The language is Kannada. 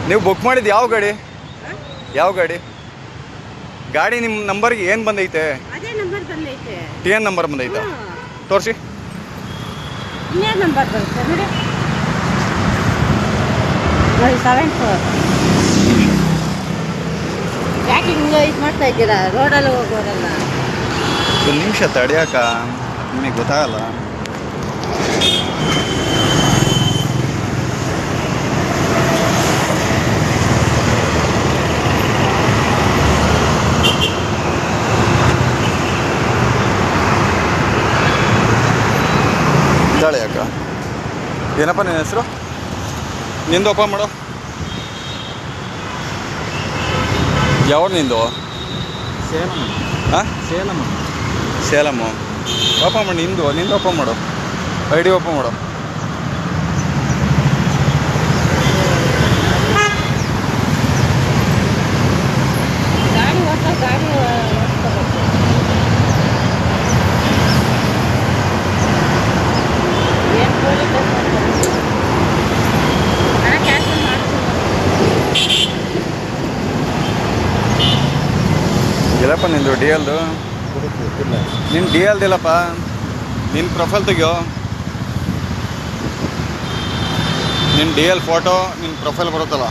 ನೀವು ಬುಕ್ ಮಾಡಿದ್ದು ಯಾವ ಗಾಡಿ? ಯಾವ ಗಾಡಿ? ಗಾಡಿ ನಿಮ್ಮ ನಂಬರ್ಗೆ ಏನು ಬಂದೈತೆ? ಅದೇ ನಂಬರ್ ಬಂದೈತೆ. ಟಿ ಎನ್ ನಂಬರ್ ಬಂದೈತೆ. ತೋರಿಸಿ. ಇನ್ನೇನು ನಂಬರ್ ಬರುತ್ತೆ ನೋಡಿ. 74. ಯಾಕೆ ಹಿಂಗೆ ಇದು ಮಾಡ್ತಾ ಇದ್ದೀರಾ? ರೋಡಲ್ಲಿ ಹೋಗೋರಲ್ಲ. ಒಂದು ನಿಮಿಷ ತಡಿಯಾಕ, ನಿಮಗೆ ಗೊತ್ತಾಗಲ್ಲ. ಇದ್ದಾಳೆ ಯಾಕ? ಏನಪ್ಪ ನಿನ್ನ ಹೆಸರು? ನಿಂದು ಓಪನ್ ಮಾಡು. ಯಾವ ನಿಂದು? ಸೇಲಂ. ಹಾಂ, ಸೇಲಂ. ಸೇಲಮ್ಮು. ಓಪನ್ ಮಾಡಿ. ನಿಂದು ಓಪನ್ ಮಾಡು. ಐ ಡಿ ಓಪನ್ ಮಾಡು. ಗಾಡಿ ಓಡಿಸ್ಕೋಬೇಕು. ಏನು ಪೊಲೀಸ್ ಹಣ ಕ್ಯಾನ್ಸಲ್ ಮಾಡ್ತೀನಿ. ಎಲ್ಲಪ್ಪ ನಿಂದು ಡಿ ಎಲ್ದು? ನಿನ್ನ ಡಿ ಎಲ್ದಿಲ್ಲಪ್ಪ. ನಿನ್ನ ಪ್ರೊಫೈಲ್ ತೆಗಿಯೋ. ನಿನ್ನ ಡಿ ಎಲ್ ಫೋಟೋ ನಿನ್ನ ಪ್ರೊಫೈಲ್ ಬರುತ್ತಲ್ಲ.